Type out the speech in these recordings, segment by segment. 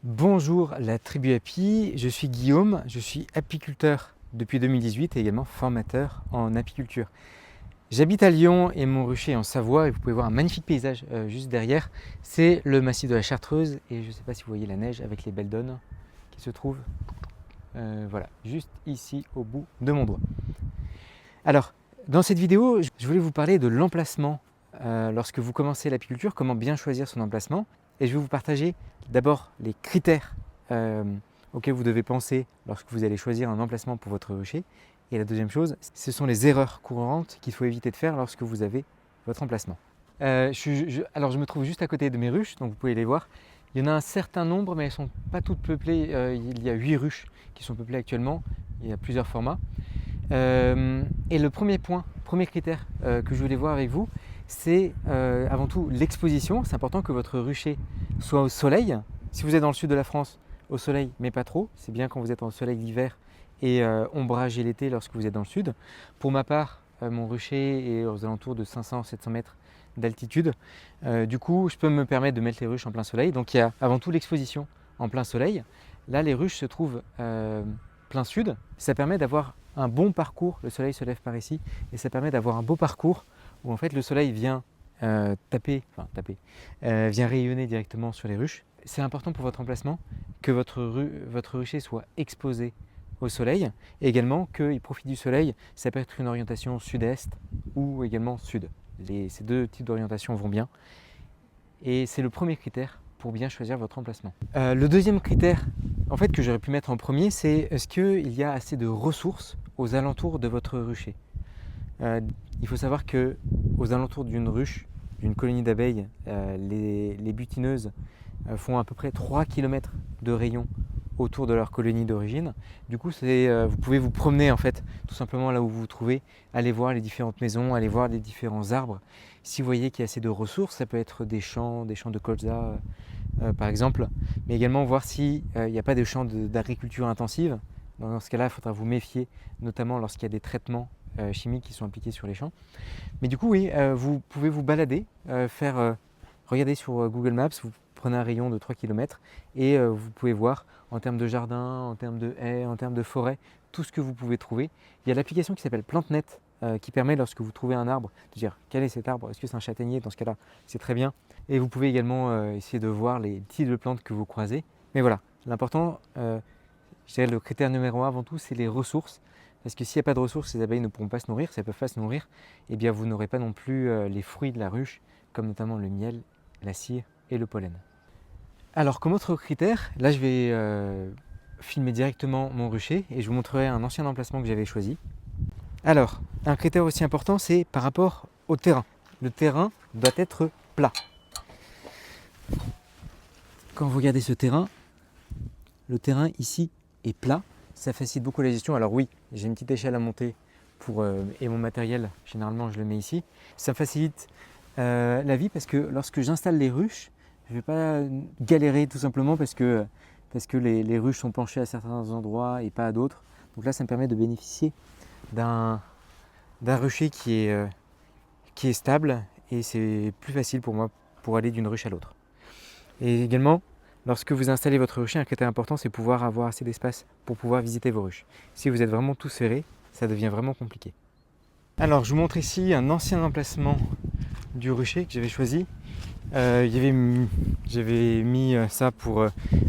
Bonjour la tribu Api, je suis Guillaume, je suis apiculteur depuis 2018 et également formateur en apiculture. J'habite à Lyon et mon rucher est en Savoie et vous pouvez voir un magnifique paysage juste derrière. C'est le massif de la Chartreuse et je ne sais pas si vous voyez la neige avec les belles dônes qui se trouvent voilà, juste ici au bout de mon doigt. Alors, dans cette vidéo, je voulais vous parler de l'emplacement lorsque vous commencez l'apiculture, comment bien choisir son emplacement. Et je vais vous partager d'abord les critères auxquels vous devez penser lorsque vous allez choisir un emplacement pour votre rucher. Et la deuxième chose, ce sont les erreurs courantes qu'il faut éviter de faire lorsque vous avez votre emplacement. Alors je me trouve juste à côté de mes ruches, donc vous pouvez les voir. Il y en a un certain nombre, mais elles ne sont pas toutes peuplées. Il y a 8 ruches qui sont peuplées actuellement. Il y a plusieurs formats. Et le premier critère que je voulais voir avec vous, c'est avant tout l'exposition. C'est important que votre rucher soit au soleil. Si vous êtes dans le sud de la France, au soleil, mais pas trop. C'est bien quand vous êtes au soleil l'hiver et ombragé l'été lorsque vous êtes dans le sud. Pour ma part, mon rucher est aux alentours de 500-700 mètres d'altitude. Du coup, je peux me permettre de mettre les ruches en plein soleil. Donc il y a avant tout l'exposition en plein soleil. Là, les ruches se trouvent plein sud. Ça permet d'avoir un bon parcours. Le soleil se lève par ici et ça permet d'avoir un beau parcours où en fait le soleil vient vient rayonner directement sur les ruches. C'est important pour votre emplacement que votre rucher soit exposé au soleil et également qu'il profite du soleil. Ça peut être une orientation sud-est ou également sud. Ces deux types d'orientation vont bien et c'est le premier critère pour bien choisir votre emplacement. Le deuxième critère en fait que j'aurais pu mettre en premier, c'est est-ce qu'il y a assez de ressources aux alentours de votre rucher. Il faut savoir qu'aux alentours d'une ruche, d'une colonie d'abeilles, les butineuses font à peu près 3 km de rayon autour de leur colonie d'origine. Du coup, vous pouvez vous promener en fait, tout simplement là où vous vous trouvez, aller voir les différentes maisons, aller voir les différents arbres. Si vous voyez qu'il y a assez de ressources, ça peut être des champs de colza par exemple, mais également voir s'il n'y a pas de champs d'agriculture intensive. Dans ce cas-là, il faudra vous méfier, notamment lorsqu'il y a des traitements chimiques qui sont appliqués sur les champs. Mais du coup, oui, vous pouvez vous balader, regardez sur Google Maps, vous prenez un rayon de 3 km et vous pouvez voir en termes de jardin, en termes de haies, en termes de forêt, tout ce que vous pouvez trouver. Il y a l'application qui s'appelle PlanteNet qui permet, lorsque vous trouvez un arbre, de dire quel est cet arbre, est-ce que c'est un châtaignier? Dans ce cas-là, c'est très bien. Et vous pouvez également essayer de voir les types de plantes que vous croisez. Mais voilà, l'important, je dirais le critère numéro 1 avant tout, c'est les ressources. Parce que s'il n'y a pas de ressources, les abeilles ne pourront pas se nourrir. Si elles ne peuvent pas se nourrir, eh bien vous n'aurez pas non plus les fruits de la ruche, comme notamment le miel, la cire et le pollen. Alors comme autre critère, là je vais filmer directement mon rucher et je vous montrerai un ancien emplacement que j'avais choisi. Alors, un critère aussi important, c'est par rapport au terrain. Le terrain doit être plat. Quand vous regardez ce terrain, le terrain ici est plat. Ça facilite beaucoup la gestion. Alors oui, j'ai une petite échelle à monter et mon matériel, généralement je le mets ici. Ça facilite la vie parce que lorsque j'installe les ruches, je ne vais pas galérer tout simplement parce que les ruches sont penchées à certains endroits et pas à d'autres. Donc là, ça me permet de bénéficier d'un rucher qui est stable et c'est plus facile pour moi pour aller d'une ruche à l'autre. Et également, lorsque vous installez votre rucher, un critère important, c'est pouvoir avoir assez d'espace pour pouvoir visiter vos ruches. Si vous êtes vraiment tous serrés, ça devient vraiment compliqué. Alors, je vous montre ici un ancien emplacement du rucher que j'avais choisi. J'avais mis ça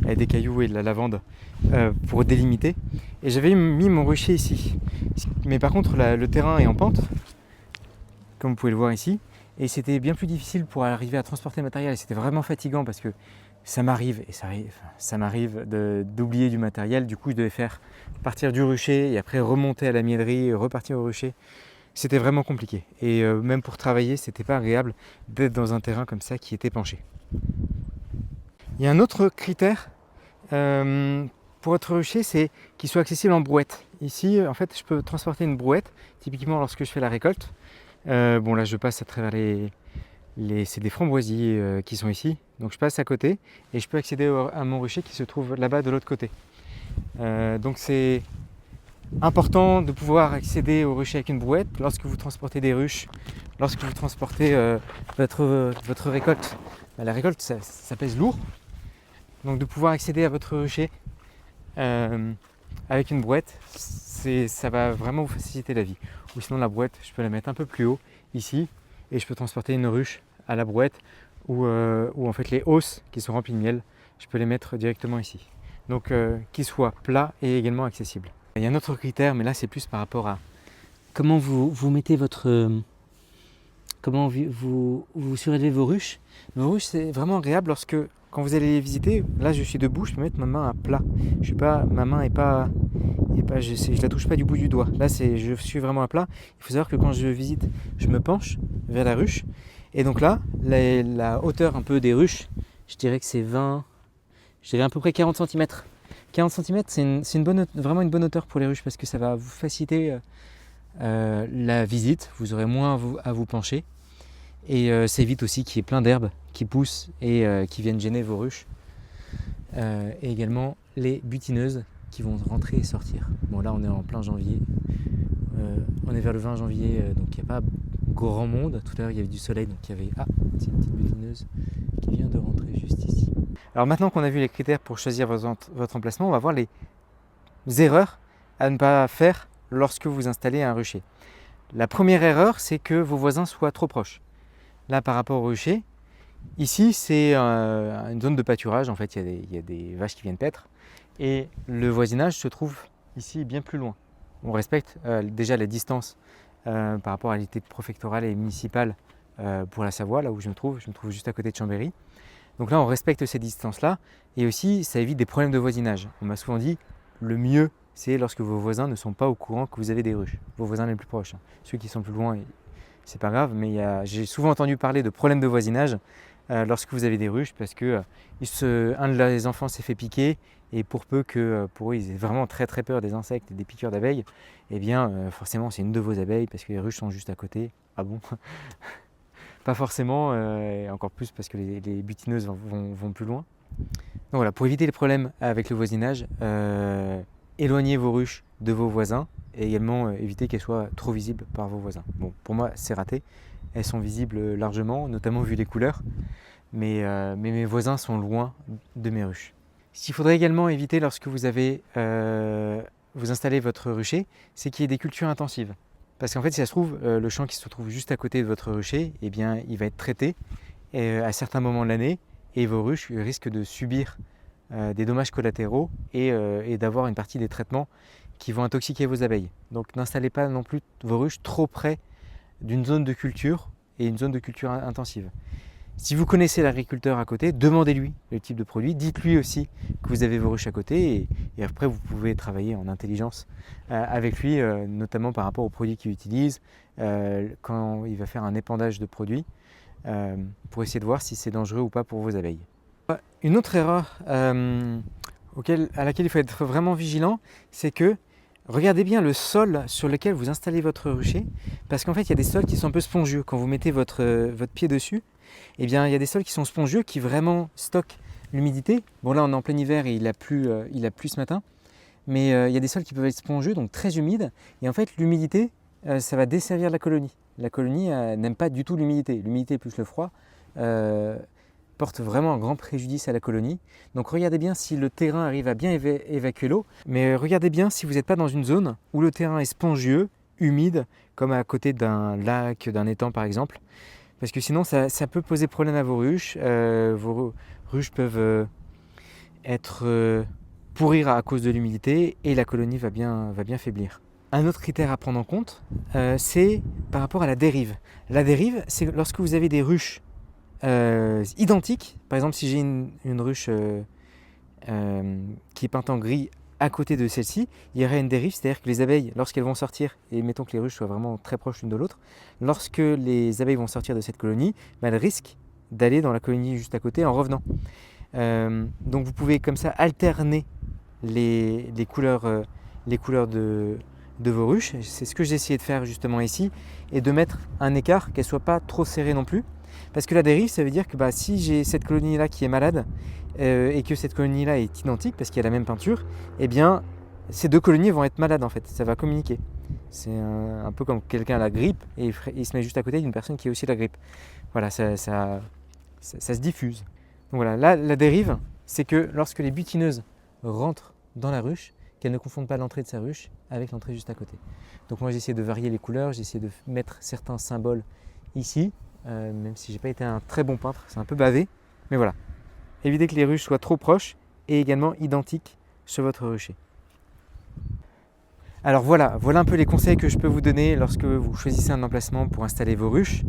avec des cailloux et de la lavande pour délimiter. Et j'avais mis mon rucher ici. Mais par contre, le terrain est en pente, comme vous pouvez le voir ici. Et c'était bien plus difficile pour arriver à transporter le matériel. Et c'était vraiment fatigant parce que ça m'arrive d'oublier du matériel. Du coup, je devais faire partir du rucher et après remonter à la mielerie, repartir au rucher. C'était vraiment compliqué. Et même pour travailler, c'était pas agréable d'être dans un terrain comme ça qui était penché. Il y a un autre critère pour votre rucher, c'est qu'il soit accessible en brouette. Ici, en fait, je peux transporter une brouette, typiquement lorsque je fais la récolte. Bon, là, je passe à travers c'est des framboisiers qui sont ici. Donc, je passe à côté et je peux accéder à mon rucher qui se trouve là-bas de l'autre côté. Donc, c'est important de pouvoir accéder au rucher avec une brouette lorsque vous transportez des ruches, lorsque vous transportez votre récolte. La récolte, ça pèse lourd. Donc de pouvoir accéder à votre rucher avec une brouette, ça va vraiment vous faciliter la vie. Ou sinon la brouette, je peux la mettre un peu plus haut ici et je peux transporter une ruche à la brouette ou en fait les hausses qui sont remplies de miel, je peux les mettre directement ici. Donc qu'ils soient plats et également accessibles. Il y a un autre critère, mais là c'est plus par rapport à comment vous mettez votre... comment vous surélevez vos ruches. Vos ruches, c'est vraiment agréable quand vous allez les visiter. Là, je suis debout, je peux mettre ma main à plat. Ma main est pas, je la touche pas du bout du doigt. Là, je suis vraiment à plat. Il faut savoir que quand je visite, je me penche vers la ruche. Et donc là, la hauteur un peu des ruches, je dirais que c'est je dirais à peu près 40 cm. 40 cm, c'est vraiment une bonne hauteur pour les ruches parce que ça va vous faciliter la visite. Vous aurez moins à vous pencher. Et ça évite aussi qu'il y ait plein d'herbes qui poussent et qui viennent gêner vos ruches. Et également les butineuses qui vont rentrer et sortir. Bon, là on est en plein janvier. On est vers le 20 janvier, donc il n'y a pas grand monde. Tout à l'heure il y avait du soleil, donc il y avait... Ah, c'est une petite butineuse qui vient de rentrer juste ici. Alors maintenant qu'on a vu les critères pour choisir votre emplacement, on va voir les erreurs à ne pas faire lorsque vous installez un rucher. La première erreur, c'est que vos voisins soient trop proches. Là, par rapport au rucher, ici, c'est une zone de pâturage. En fait, il y a des vaches qui viennent paître. Et le voisinage se trouve ici bien plus loin. On respecte déjà la distance par rapport à l'unité préfectorale et municipale pour la Savoie, là où je me trouve. Je me trouve juste à côté de Chambéry. Donc là, on respecte ces distances-là. Et aussi, ça évite des problèmes de voisinage. On m'a souvent dit, le mieux, c'est lorsque vos voisins ne sont pas au courant que vous avez des ruches. Vos voisins les plus proches. Ceux qui sont plus loin, c'est pas grave, mais j'ai souvent entendu parler de problèmes de voisinage lorsque vous avez des ruches parce que un de les enfants s'est fait piquer et pour peu que pour eux ils aient vraiment très très peur des insectes et des piqûres d'abeilles, eh bien forcément c'est une de vos abeilles parce que les ruches sont juste à côté. Ah bon? Pas forcément, et encore plus parce que les butineuses vont plus loin. Donc voilà, pour éviter les problèmes avec le voisinage, éloignez vos ruches de vos voisins et également éviter qu'elles soient trop visibles par vos voisins. Bon, pour moi, c'est raté. Elles sont visibles largement, notamment vu les couleurs, mais mes voisins sont loin de mes ruches. Ce qu'il faudrait également éviter lorsque vous installez votre rucher, c'est qu'il y ait des cultures intensives. Parce qu'en fait, si ça se trouve, le champ qui se trouve juste à côté de votre rucher, eh bien, il va être traité à certains moments de l'année et vos ruches risquent de subir des dommages collatéraux et d'avoir une partie des traitements qui vont intoxiquer vos abeilles. Donc n'installez pas non plus vos ruches trop près d'une zone de culture et une zone de culture intensive. Si vous connaissez l'agriculteur à côté, demandez-lui le type de produit, dites-lui aussi que vous avez vos ruches à côté et après vous pouvez travailler en intelligence avec lui, notamment par rapport aux produits qu'il utilise, quand il va faire un épandage de produits, pour essayer de voir si c'est dangereux ou pas pour vos abeilles. Une autre erreur à laquelle il faut être vraiment vigilant, c'est que regardez bien le sol sur lequel vous installez votre rucher, parce qu'en fait il y a des sols qui sont un peu spongieux. Quand vous mettez votre pied dessus, eh bien il y a des sols qui sont spongieux, qui vraiment stockent l'humidité. Bon là on est en plein hiver et il a plu ce matin, mais il y a des sols qui peuvent être spongieux, donc très humides, et en fait l'humidité, ça va desservir la colonie. La colonie n'aime pas du tout l'humidité. L'humidité plus le froid porte vraiment un grand préjudice à la colonie. Donc regardez bien si le terrain arrive à bien évacuer l'eau, mais regardez bien si vous n'êtes pas dans une zone où le terrain est spongieux, humide, comme à côté d'un lac, d'un étang par exemple, parce que sinon ça peut poser problème à vos ruches. Vos ruches peuvent pourrir à cause de l'humidité et la colonie va bien faiblir. Un autre critère à prendre en compte, c'est par rapport à la dérive. La dérive, c'est lorsque vous avez des ruches identiques. Par exemple, si j'ai une ruche qui est peinte en gris à côté de celle-ci, il y aurait une dérive, c'est-à-dire que les abeilles, lorsqu'elles vont sortir, et mettons que les ruches soient vraiment très proches l'une de l'autre, lorsque les abeilles vont sortir de cette colonie, elles risquent d'aller dans la colonie juste à côté en revenant. Donc vous pouvez comme ça alterner les couleurs de vos ruches. C'est ce que j'ai essayé de faire justement ici, et de mettre un écart, qu'elle ne soit pas trop serrée non plus. Parce que la dérive, ça veut dire que si j'ai cette colonie-là qui est malade et que cette colonie-là est identique, parce qu'il y a la même peinture, eh bien, ces deux colonies vont être malades en fait, ça va communiquer. C'est un peu comme quelqu'un a la grippe et il se met juste à côté d'une personne qui a aussi la grippe. Voilà, ça se diffuse. Donc voilà, là, la dérive, c'est que lorsque les butineuses rentrent dans la ruche, qu'elles ne confondent pas l'entrée de sa ruche avec l'entrée juste à côté. Donc moi j'ai essayé de varier les couleurs, j'ai essayé de mettre certains symboles ici, même si j'ai pas été un très bon peintre, c'est un peu bavé, mais voilà. Évitez que les ruches soient trop proches et également identiques sur votre rucher. Alors voilà un peu les conseils que je peux vous donner lorsque vous choisissez un emplacement pour installer vos ruches.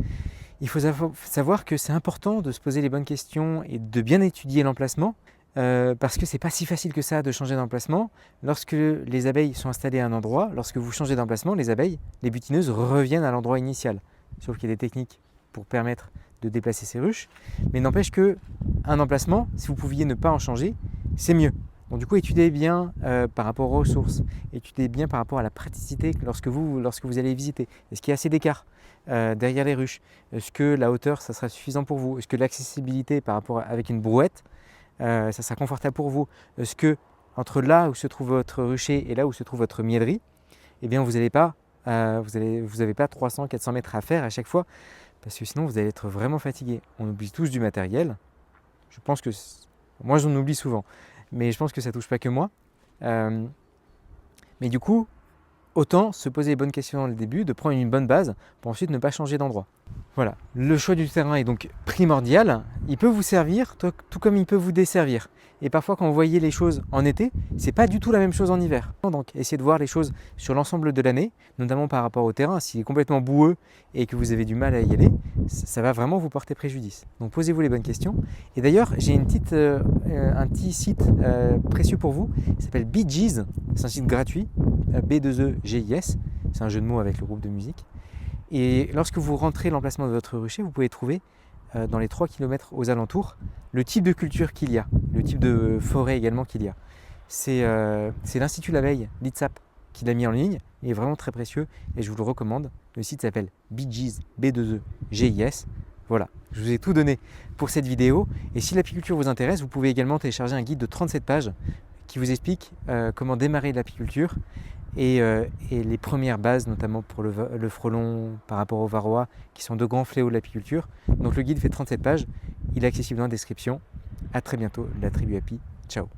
Il faut savoir que c'est important de se poser les bonnes questions et de bien étudier l'emplacement parce que c'est pas si facile que ça de changer d'emplacement. Lorsque les abeilles sont installées à un endroit, lorsque vous changez d'emplacement, les abeilles, les butineuses reviennent à l'endroit initial. Sauf qu'il y a des techniques pour permettre de déplacer ces ruches. Mais n'empêche qu'un emplacement, si vous pouviez ne pas en changer, c'est mieux. Donc du coup, étudiez bien par rapport aux ressources, étudiez bien par rapport à la praticité lorsque vous allez visiter. Est-ce qu'il y a assez d'écart derrière les ruches? Est-ce que la hauteur, ça sera suffisant pour vous? Est-ce que l'accessibilité par rapport avec une brouette, ça sera confortable pour vous? Est-ce que entre là où se trouve votre rucher et là où se trouve votre miellerie, eh bien vous n'avez pas 300-400 mètres à faire à chaque fois, parce que sinon vous allez être vraiment fatigué. On oublie tous du matériel. Je pense que moi j'en oublie souvent, mais je pense que ça ne touche pas que moi. Mais du coup, autant se poser les bonnes questions dans le début, de prendre une bonne base pour ensuite ne pas changer d'endroit. Voilà, le choix du terrain est donc primordial. Il peut vous servir tout comme il peut vous desservir. Et parfois quand vous voyez les choses en été, c'est pas du tout la même chose en hiver. Donc essayez de voir les choses sur l'ensemble de l'année, notamment par rapport au terrain. S'il est complètement boueux et que vous avez du mal à y aller, ça va vraiment vous porter préjudice. Donc posez-vous les bonnes questions. Et d'ailleurs, j'ai un petit site précieux pour vous. Il s'appelle BeeGees. C'est un site gratuit, B2EGIS. C'est un jeu de mots avec le groupe de musique. Et lorsque vous rentrez l'emplacement de votre rucher, vous pouvez trouver dans les 3 km aux alentours le type de culture qu'il y a, le type de forêt également qu'il y a. C'est l'Institut L'abeille, l'ITSAP, qui l'a mis en ligne. Il est vraiment très précieux et je vous le recommande. Le site s'appelle BeeGees, B2EGIS. Voilà, je vous ai tout donné pour cette vidéo. Et si l'apiculture vous intéresse, vous pouvez également télécharger un guide de 37 pages qui vous explique comment démarrer l'apiculture et les premières bases, notamment pour le frelon par rapport au varroa, qui sont de grands fléaux de l'apiculture. Donc le guide fait 37 pages, il est accessible dans la description. À très bientôt, la tribu Api. Ciao.